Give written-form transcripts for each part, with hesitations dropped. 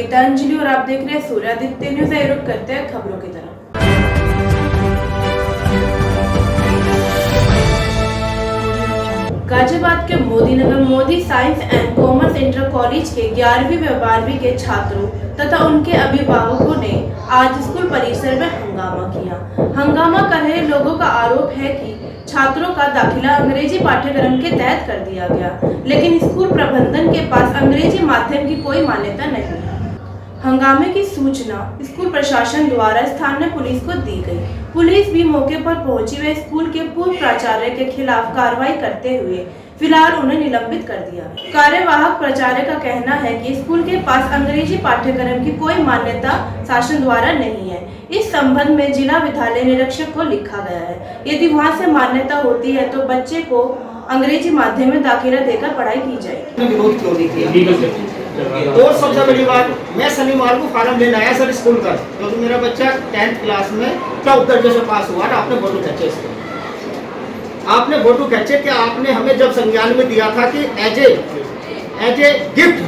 गीतांजलि और आप देख रहे हैं सूर्यादित्य न्यूज। रुक करते हैं खबरों की तरफ। गाजियाबाद के Modinagar Modi science and commerce inter college के 11वीं व 12वीं के छात्रों तथा उनके अभिभावकों ने आज स्कूल परिसर में हंगामा किया। हंगामा कर रहे लोगों का आरोप है कि छात्रों का दाखिला अंग्रेजी पाठ्यक्रम के तहत कर दिया गया, लेकिन स्कूल प्रबंधन के पास अंग्रेजी माध्यम की कोई मान्यता नहीं है। हंगामे की सूचना स्कूल प्रशासन द्वारा स्थानीय पुलिस को दी गई। पुलिस भी मौके पर पहुंची व स्कूल के पूर्व प्राचार्य के खिलाफ कार्रवाई करते हुए फिलहाल उन्हें निलंबित कर दिया। कार्यवाहक प्राचार्य का कहना है कि स्कूल के पास अंग्रेजी पाठ्यक्रम की कोई मान्यता शासन द्वारा नहीं है। इस संबंध में जिला विद्यालय निरीक्षक को लिखा गया है। यदि वहां से मान्यता होती है तो बच्चे को अंग्रेजी माध्यम में दाखिला देकर पढ़ाई की जाएगी। और सबसे बड़ी बात, मैं शनिवार को फार्म लेने आया सर स्कूल का, क्योंकि मेरा बच्चा 10th क्लास में 4th दर्जे से पास हुआ। आपने फोटो खींचे इसके, आपने फोटो खींचे कि आपने हमें जब संज्ञान में दिया था कि एज ए गिफ्ट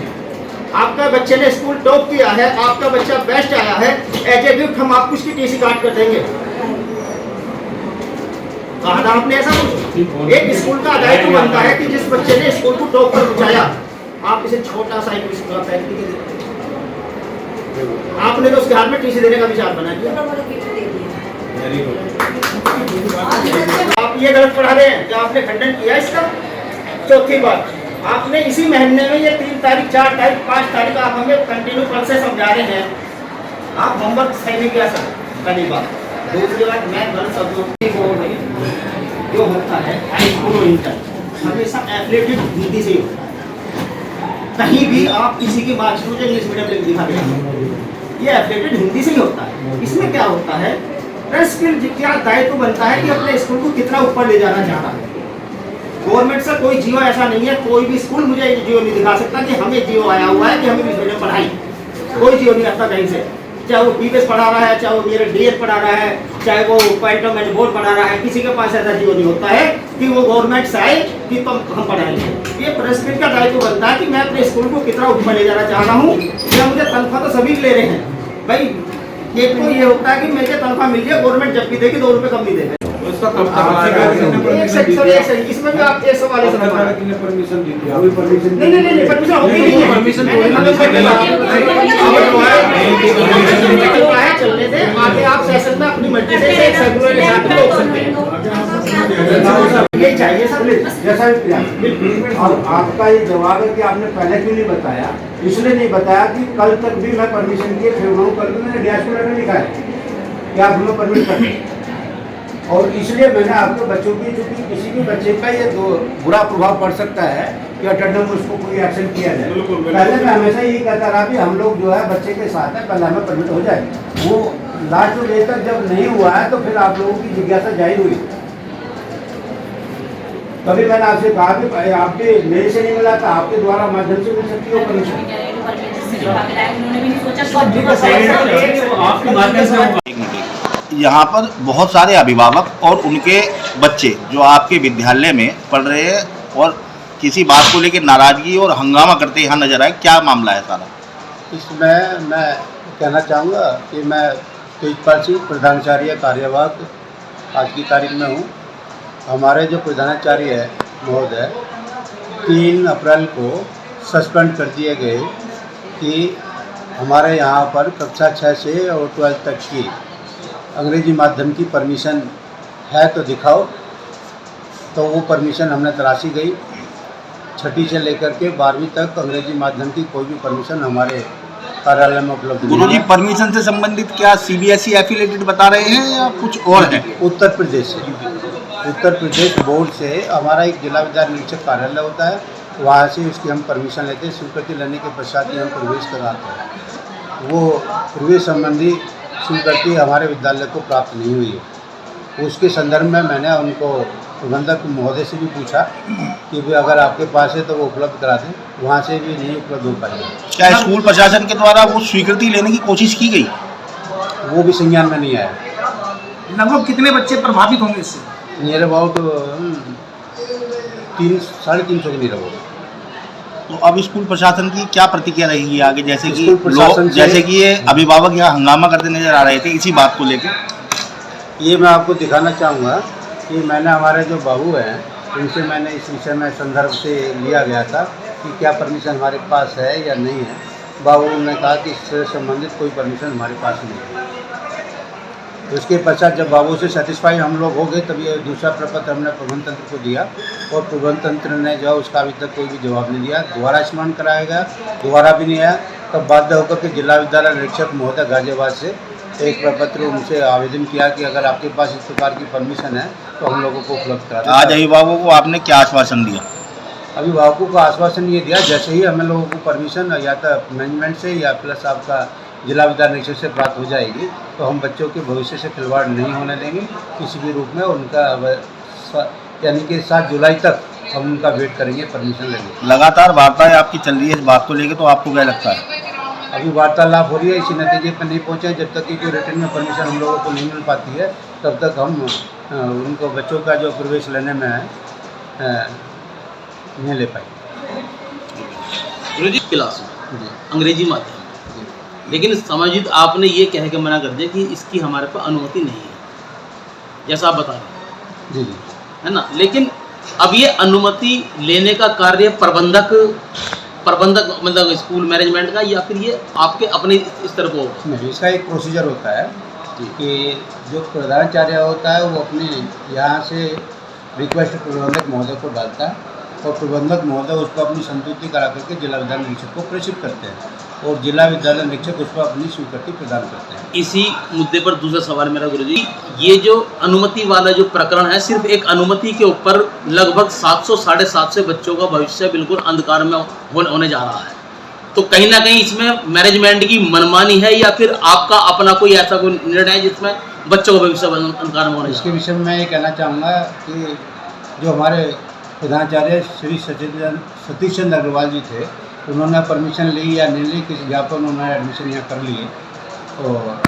आपका बच्चे ने स्कूल टॉप किया है, आपका बच्चा बेस्ट आया है, एज ए गिफ्ट हम आपको उसकी टीसी काट कर देंगे। कहा था आपने ऐसा कुछ? एक स्कूल का दायित्व बनता है कि जिस बच्चे ने स्कूल को टॉप पर पहुंचाया, आप इसे छोटा सा एक स्कूल पैक करके दे, आपने तो उसके हाथ में टीसी देने का विचार बना दिया। आप ये गलत पढ़ा रहे हैं कि आपने खंडन किया इसका। चौथी बात, आपने इसी महीने में ये 3 तारीख 4 तारीख 5 तारीख आप हमें कंटिन्यू कल से समझा रहे हैं, आप होमवर्क सही नहीं किया सर। पहली बात। दूसरी बात, मैं गलत शब्दों जो होता है हाई स्कूल और इंटर हमेशा एफिलिएटेड हिंदी से होता है। कहीं भी आप किसी की मास्टर इंग्लिश मीडियम लिख दिखा देंगे, ये एफिलिएटेड हिंदी से ही होता है। इसमें क्या होता है, प्रिंसिपल क्या दायित्व बनता है कि अपने स्कूल को कितना ऊपर ले जाना चाहता है। गवर्नमेंट से कोई जियो ऐसा नहीं है, कोई भी स्कूल मुझे जियो नहीं दिखा सकता कि हमें जियो आया हुआ है कि हमें इंग्लिश मीडियम पढ़ाई। कोई जियो नहीं आता कहीं से, चाहे वो बीबीएस पढ़ा रहा है, चाहे वो मेरे डीएड पढ़ा रहा है, चाहे वो कैंटोनमेंट बोर्ड पढ़ा रहा है, किसी के पास ऐसा जियो नहीं होता है कि वो गवर्नमेंट से आए कि तो हम पढ़ाएंगे। ये प्रिंसिपल का दायित्व बनता है कि मैं अपने स्कूल को कितना ऊपर ले जाना चाह रहा हूँ। या मुझे तनख्वाह तो सभी ले रहे हैं भाई, ये होता है कि मुझे तनख्वाह मिल जाए, गवर्नमेंट जब भी देगी 2 रुपये कम नहीं देगी। इसमें भी आप एक सवाल परमिशन दी थी, अभी परमिशन नहीं परमिशन होती नहीं है चलने से आगे आप सेशन में अपनी मर्जी से एक सर्कुलर के साथ रोक सकते हैं। ये चाहिए सर जैसा भी। और आपका ये जवाब है कि आपने पहले क्यों नहीं बताया? इसलिए नहीं बताया कि कल तक भी मैं परमिशन किए फिर वो कल मैंने डैशबोर्ड में लिखा है कि आप हमें परमिट करते हैं। और इसलिए मैंने आपके बच्चों की, चूँकि किसी भी बच्चे का ये बुरा प्रभाव पड़ सकता है कि अटेंडेंस में उसको कोई एक्शन किया जाए। पहले मैं हमेशा यही कहता रहा कि हम लोग जो है बच्चे के साथ है, पहले हमें परमिट हो जाए। वो लास्ट डे तक जब नहीं हुआ है तो फिर आप लोगों की जिज्ञासा जाहिर हुई। तभी मैंने आपसे कहा कि आपके मेरे से नहीं मिला था, आपके द्वारा माध्यम से मिल सकती हो परमिशन। यहाँ पर बहुत सारे अभिभावक और उनके बच्चे जो आपके विद्यालय में पढ़ रहे हैं और किसी बात को लेकर नाराजगी और हंगामा करते यहाँ नजर आए, क्या मामला है सारा? इसमें मैं कहना चाहूँगा कि मैं तेजपाल प्रधानाचार्य कार्यवाहक आज की तारीख में हूँ। हमारे जो प्रधानाचार्य है महोदय 3 अप्रैल को सस्पेंड कर दिए गए कि हमारे यहाँ पर कक्षा 6 से और 12 तक की अंग्रेजी माध्यम की परमिशन है तो दिखाओ। तो वो परमिशन हमने तलाशी गई, 6ठी से लेकर के 12वीं तक अंग्रेजी माध्यम की कोई भी परमिशन हमारे कार्यालय में उपलब्ध नहीं है। गुरुजी, परमिशन से संबंधित क्या सीबीएसई एफिलिएटेड बता रहे हैं या कुछ और है? उत्तर प्रदेश से, उत्तर प्रदेश बोर्ड से हमारा एक जिला विद्यालय निरीक्षक कार्यालय होता है, वहाँ से उसकी हम परमिशन लेते हैं। स्वीकृति लेने के पश्चात ही हम प्रवेश कराते हैं। वो प्रवेश संबंधी स्वीकृति हमारे विद्यालय को प्राप्त नहीं हुई है। उसके संदर्भ में मैंने उनको प्रबंधक महोदय से भी पूछा कि भी अगर आपके पास है तो वो उपलब्ध करा दें, वहाँ से भी नहीं उपलब्ध हो पाई। क्या स्कूल प्रशासन के द्वारा वो स्वीकृति लेने की कोशिश की गई? वो भी संज्ञान में नहीं आया। लगभग कितने बच्चे प्रभावित होंगे इससे? नियर अबाउट 300-350 के नियर अबाउट। तो अब स्कूल प्रशासन की क्या प्रतिक्रिया रहेगी आगे, जैसे कि स्कूल प्रशासन लोग, से- जैसे कि ये अभिभावक यहाँ हंगामा करते नजर आ रहे थे इसी बात को लेकर? ये मैं आपको दिखाना चाहूँगा कि मैंने हमारे जो बाबू हैं उनसे मैंने इस विषय में संदर्भ से लिया गया था कि क्या परमिशन हमारे पास है या नहीं है। बाबू ने कहा कि इससे संबंधित कोई परमिशन हमारे पास नहीं है। उसके पश्चात जब बाबू से सेटिस्फाई हम लोग हो गए तब ये दूसरा प्रपत्र हमने प्रबंध तंत्र को दिया और प्रबंध तंत्र ने जो उसका अभी तक कोई भी जवाब नहीं दिया। दोबारा स्मरण कराया गया, दोबारा भी नहीं आया। तब बाध्य होकर के जिला विद्यालय निरीक्षक महोदय गाजियाबाद से एक प्रपत्र उनसे आवेदन किया कि अगर आपके पास इस प्रकार की परमिशन है तो हम लोगों को उपलब्ध करा दें। आज अभिभावकों को आपने क्या आश्वासन दिया? अभिभावकों को आश्वासन ये दिया जैसे ही हमें लोगों को परमिशन या तो मैनेजमेंट से या प्लस आपका जिला विद्यालय निरीक्षक से प्राप्त हो जाएगी तो हम बच्चों के भविष्य से खिलवाड़ नहीं होने देंगे किसी भी रूप में। उनका यानी कि 7 जुलाई तक हम उनका वेट करेंगे परमिशन लेने। लगातार वार्ताएं आपकी चल रही है इस बात को लेकर, तो आपको क्या लगता है? अभी वार्तालाप हो रही है, इसी नतीजे पर नहीं पहुँचे। जब तक कि कोई रिटर्न में परमिशन हम लोगों को नहीं मिल पाती है तब तक हम उनको बच्चों का जो प्रवेश लेने में है नहीं ले पाएंगे। गुरुजी क्लास में अंग्रेजी माध्यम, लेकिन समाजित आपने ये कह के मना कर दिया कि इसकी हमारे पास अनुमति नहीं है, जैसा आप बता रहे हैं, जी जी, है ना। लेकिन अब ये अनुमति लेने का कार्य प्रबंधक मतलब स्कूल मैनेजमेंट का या फिर ये आपके अपने स्तर पर होगा? नहीं, इसका एक प्रोसीजर होता है कि जो प्रधानाचार्य होता है वो अपने यहाँ से रिक्वेस्ट प्रबंधक महोदय को डालता है और प्रबंधक महोदय उसको अपनी संतुष्टि करा करके जिला विद्यालय निरीक्षक को प्रेषित करते हैं और जिला विद्यालय निरीक्षक उसको अपनी स्वीकृति प्रदान करते हैं। इसी मुद्दे पर दूसरा सवाल मेरा गुरुजी, ये जो अनुमति वाला जो प्रकरण है, सिर्फ एक अनुमति के ऊपर लगभग 700-750 बच्चों का भविष्य बिल्कुल अंधकार में होने जा रहा है। तो कहीं ना कहीं इसमें मैनेजमेंट की मनमानी है या फिर आपका अपना कोई ऐसा कोई निर्णय है जिसमें बच्चों का भविष्य अंधकार में होने जा इसके रहा है? विषय में मैं ये कहना चाहूँगा कि जो हमारे प्रधानाचार्य श्री सतीश चंद्र अग्रवाल जी थे, उन्होंने परमिशन ली या नहीं ली, किसी ज्ञापन उन्होंने एडमिशन यहाँ कर लिए और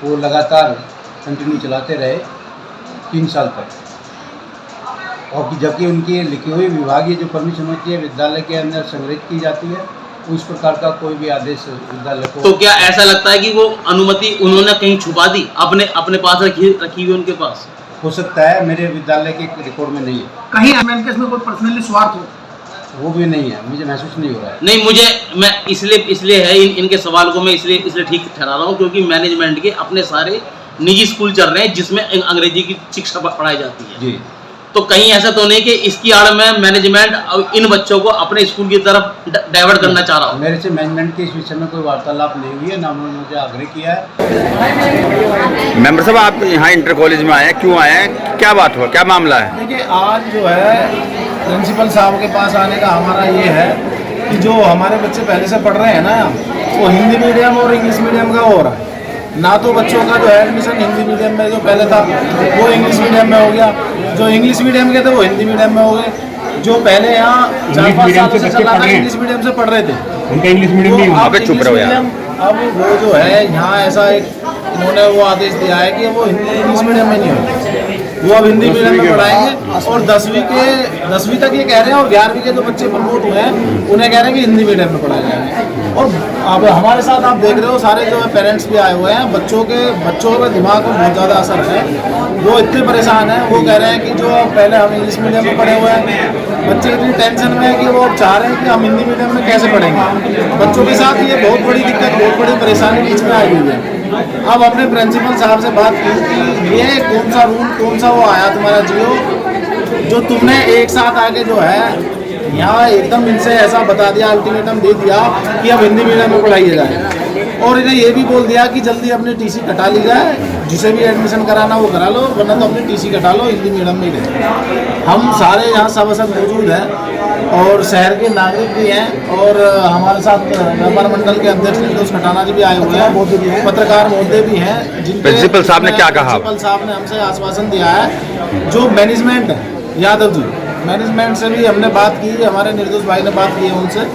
वो लगातार कंटिन्यू चलाते रहे 3 साल तक। और जबकि उनकी लिखी हुई विभागीय जो परमिशन होती है विद्यालय के अंदर संग्रहित की जाती है, उस प्रकार का कोई भी आदेश विद्यालय को। तो क्या ऐसा लगता है कि वो अनुमति उन्होंने कहीं छुपा दी, अपने पास रखी हुई उनके पास? हो सकता है, मेरे विद्यालय के रिकॉर्ड में नहीं है। कहीं इसमें कोई पर्सनली स्वार्थ हो? वो भी नहीं है, मुझे महसूस नहीं हो रहा है। नहीं, मैं इसलिए है इनके सवाल को मैं इसलिए ठीक ठहरा रहा हूँ क्योंकि मैनेजमेंट के अपने सारे निजी स्कूल चल रहे हैं जिसमें अंग्रेजी की शिक्षा पढ़ाई जाती है। जी, तो कहीं ऐसा तो नहीं कि इसकी आड़ में मैनेजमेंट इन बच्चों को अपने स्कूल की तरफ डाइवर्ट करना चाह रहा हो? मेरे से मैनेजमेंट के इस विषय में कोई वार्तालाप नहीं हुई है, ना उन्होंने मुझे आग्रह किया है। मेंबर साहब, आप यहाँ इंटर कॉलेज में आए हैं, क्यों आए हैं, क्या बात हुआ, क्या मामला है? देखिए, आज जो है प्रिंसिपल साहब के पास आने का हमारा ये है कि जो हमारे बच्चे पहले से पढ़ रहे हैं ना, वो हिंदी मीडियम और इंग्लिश मीडियम का हो रहा है। ना तो बच्चों का जो है एडमिशन हिंदी मीडियम में जो पहले था वो इंग्लिश मीडियम में हो गया, जो इंग्लिश मीडियम के थे वो हिंदी मीडियम में हो गए। जो पहले यहाँ 4-5 सालों से चला था इंग्लिश मीडियम से पढ़ रहे थे, उनका इंग्लिश मीडियम नहीं हुआ। चुप रहो यार। अब वो जो है यहाँ ऐसा एक उन्होंने वो आदेश दिया है कि वो इंग्लिश मीडियम में नहीं होगा, वो अब हिंदी मीडियम में पढ़ाएंगे। और 10वीं तक ये कह रहे हैं और 11वीं के जो बच्चे प्रमोट हुए हैं उन्हें कह रहे हैं कि हिंदी मीडियम में पढ़ाया जाएगा। और अब हमारे साथ आप देख रहे हो सारे जो है पेरेंट्स भी आए हुए हैं, बच्चों के दिमाग में बहुत ज़्यादा असर है। वो इतने परेशान हैं, वो कह रहे हैं कि जो पहले हम इंग्लिश मीडियम में पढ़े हुए हैं, बच्चे इतनी टेंशन में है कि वो चाह रहे हैं कि हम हिंदी मीडियम में कैसे पढ़ेंगे। बच्चों के साथ ये बहुत बड़ी दिक्कत, बहुत बड़ी परेशानी बीच में आई हुई है। अब अपने प्रिंसिपल साहब से बात की कि ये कौन सा रूल, कौन सा वो आया तुम्हारा जियो, जो तुमने एक साथ आके जो है यहाँ एकदम इनसे ऐसा बता दिया, अल्टीमेटम दे दिया कि अब हिंदी मीडियम में पढ़ाई जाए। और इन्हें ये भी बोल दिया कि जल्दी अपनी टीसी कटा ली जाए, जिसे भी एडमिशन कराना वो करा लो, वरना तो अपनी टीसी कटा लो, हिंदी मीडियम में ही रहे। हम सारे यहाँ सभासद मौजूद हैं और शहर के नागरिक भी हैं और हमारे साथ व्यापार मंडल के अध्यक्ष निर्दोष खटाना जी भी आए हुए हैं, पत्रकार महोदय भी हैं, जिनके प्रिंसिपल साहब ने क्या कहा? प्रिंसिपल साहब ने हमसे आश्वासन दिया है, जो मैनेजमेंट है यादव जी, मैनेजमेंट से भी हमने बात की, हमारे निर्दोष भाई ने बात की है उनसे,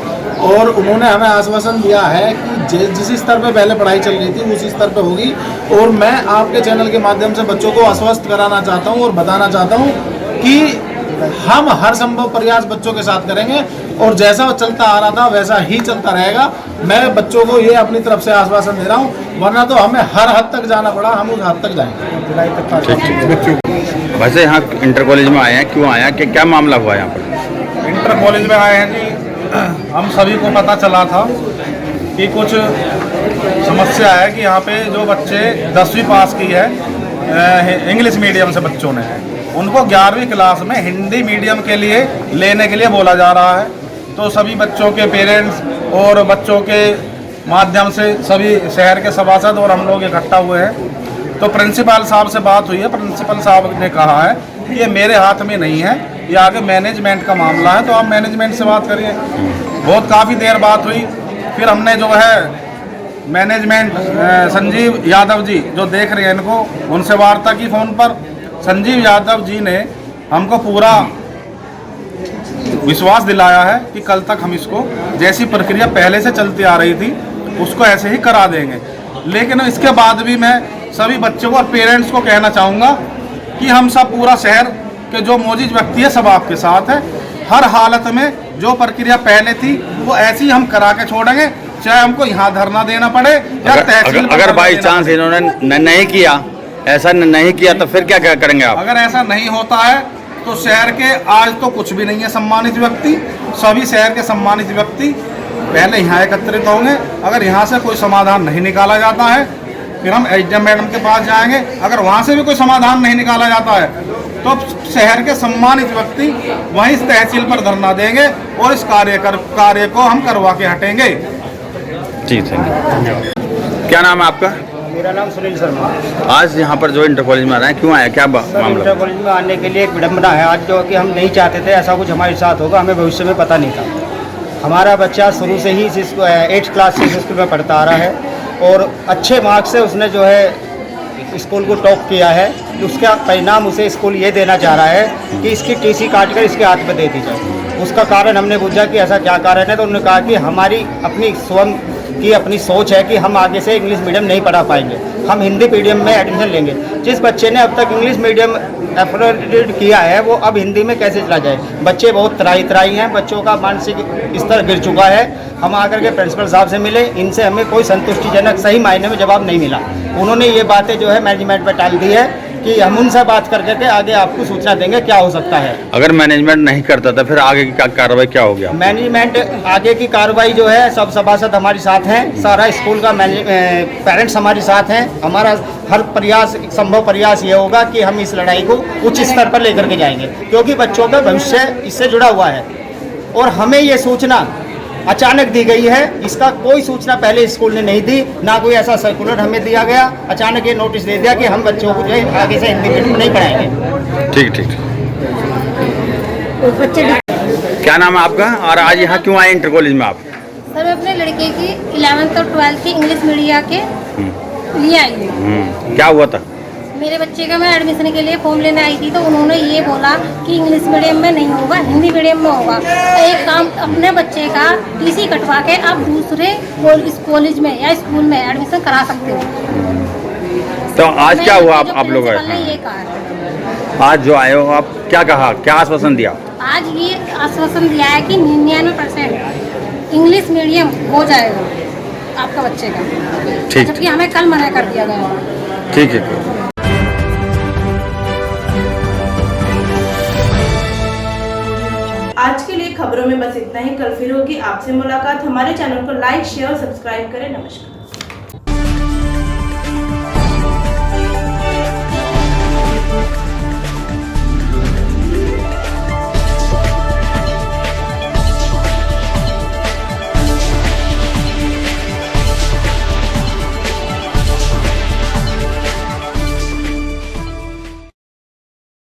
और उन्होंने हमें आश्वासन दिया है कि जिस स्तर पे पहले पढ़ाई चल रही थी उसी स्तर पे होगी। और मैं आपके चैनल के माध्यम से बच्चों को आश्वस्त कराना चाहता हूँ और बताना चाहता हूँ कि हम हर संभव प्रयास बच्चों के साथ करेंगे और जैसा चलता आ रहा था वैसा ही चलता रहेगा। मैं बच्चों को ये अपनी तरफ से आश्वासन दे रहा हूँ, वरना तो हमें हर हद तक जाना पड़ा, हम उस हद तक जाएंगे। जुलाई तक वैसे यहाँ इंटर कॉलेज में आए हैं, क्यों आए हैं, क्या मामला हुआ यहाँ पर? इंटर कॉलेज में आए हैं जी, हम सभी को पता चला था कि कुछ समस्या है कि यहाँ पे जो बच्चे 10वीं पास की है इंग्लिश मीडियम से बच्चों ने, उनको 11वीं क्लास में हिंदी मीडियम के लिए लेने के लिए बोला जा रहा है। तो सभी बच्चों के पेरेंट्स और बच्चों के माध्यम से सभी शहर के सभासद और हम लोग इकट्ठा हुए हैं। तो प्रिंसिपल साहब से बात हुई है, प्रिंसिपल साहब ने कहा है कि ये मेरे हाथ में नहीं है, ये आगे मैनेजमेंट का मामला है, तो आप मैनेजमेंट से बात करिए। बहुत काफ़ी देर बात हुई, फिर हमने जो है मैनेजमेंट संजीव यादव जी जो देख रहे हैं इनको, उनसे वार्ता की फ़ोन पर। संजीव यादव जी ने हमको पूरा विश्वास दिलाया है कि कल तक हम इसको जैसी प्रक्रिया पहले से चलती आ रही थी उसको ऐसे ही करा देंगे। लेकिन इसके बाद भी मैं सभी बच्चों को और पेरेंट्स को कहना चाहूँगा कि हम सब पूरा शहर के जो मौजूद व्यक्ति है सब आपके साथ है। हर हालत में जो प्रक्रिया पहले थी वो ऐसी हम करा के छोड़ेंगे, चाहे हमको यहाँ धरना देना पड़े या तहसील। अगर बाई चांस इन्होंने नहीं किया, ऐसा नहीं किया तो फिर क्या करेंगे आप? अगर ऐसा नहीं होता है तो शहर के आज तो कुछ भी नहीं है सम्मानित व्यक्ति, सभी शहर के सम्मानित व्यक्ति पहले यहाँ एकत्रित होंगे। अगर यहाँ से कोई समाधान नहीं निकाला जाता है फिर हम एचडीएम मैडम के पास जाएंगे। अगर वहाँ से भी कोई समाधान नहीं निकाला जाता है तो शहर के सम्मानित व्यक्ति वहीं इस तहसील पर धरना देंगे और इस कार्य को हम करवा के हटेंगे। ठीक है, क्या नाम है आपका? मेरा नाम सुनील शर्मा। आज यहाँ पर जो इंटर कॉलेज में आ रहे हैं, क्यों आए, क्या मामला? इंटर कॉलेज में आने के लिए एक विडम्बना है आज, जो कि हम नहीं चाहते थे ऐसा कुछ हमारे साथ होगा, हमें भविष्य में पता नहीं था। हमारा बच्चा शुरू से ही इस 8th क्लास से इस स्कूल में पढ़ता आ रहा है और अच्छे मार्क्स से उसने जो है स्कूल को टॉप किया है। उसका परिणाम उसे स्कूल ये देना चाह रहा है कि इसकी टीसी काट कर इसके हाथ में दे दी जाए। उसका कारण हमने पूछा कि ऐसा क्या कारण है, तो उन्होंने कहा कि हमारी अपनी स्वयं की अपनी सोच है कि हम आगे से इंग्लिश मीडियम नहीं पढ़ा पाएंगे, हम हिंदी मीडियम में एडमिशन लेंगे। जिस बच्चे ने अब तक इंग्लिश मीडियम एफोर्डेड किया है वो अब हिंदी में कैसे चला जाए? बच्चे बहुत तराई हैं, बच्चों का मानसिक स्तर गिर चुका है। हम आकर के प्रिंसिपल साहब से मिले, इनसे हमें कोई संतुष्टिजनक सही मायने में जवाब नहीं मिला। उन्होंने ये बातें जो है मैनेजमेंट पर टाल दी है कि हम उनसे बात करके आगे आपको सूचना देंगे क्या हो सकता है। अगर मैनेजमेंट नहीं करता था फिर आगे की कार्रवाई क्या हो गया? मैनेजमेंट आगे की कार्रवाई जो है सब सभासद हमारे साथ हैं, सारा स्कूल का पेरेंट्स हमारे साथ हैं। हमारा हर संभव प्रयास ये होगा कि हम इस लड़ाई को उच्च स्तर पर लेकर के जाएंगे, क्योंकि बच्चों का भविष्य इससे जुड़ा हुआ है। और हमें ये सूचना अचानक दी गई है, इसका कोई सूचना पहले स्कूल ने नहीं दी, ना कोई ऐसा सर्कुलर हमें दिया गया। अचानक ये नोटिस दे दिया कि हम बच्चों को जो है आगे से हिंदी मीडियम नहीं पढ़ाएंगे। ठीक। क्या नाम है आपका और आज यहाँ क्यों आए इंटर कॉलेज में आप? सर मैं अपने लड़के की 11th और 12th की इंग्लिश मीडिया के लिए आई हूँ। क्या हुआ था? मेरे बच्चे का मैं एडमिशन के लिए फॉर्म लेने आई थी, तो उन्होंने ये बोला कि इंग्लिश मीडियम में नहीं होगा, हिंदी मीडियम में होगा। एक काम, अपने बच्चे का टीसी कटवा के आप दूसरे कॉलेज में या स्कूल में एडमिशन करा सकते हो। तो आज क्या हुआ आप लोग? ये कहा आज जो आए हो आप क्या कहा, क्या आश्वासन दिया? आज ये आश्वासन दिया है कि 99% इंग्लिश मीडियम हो जाएगा आपका बच्चे का, ठीक, जबकि हमें कल मना कर दिया गया। ठीक है। आज के लिए खबरों में बस इतना ही। कल फिर होगी आपसे मुलाकात। हमारे चैनल को लाइक, शेयर और सब्सक्राइब करें। नमस्कार।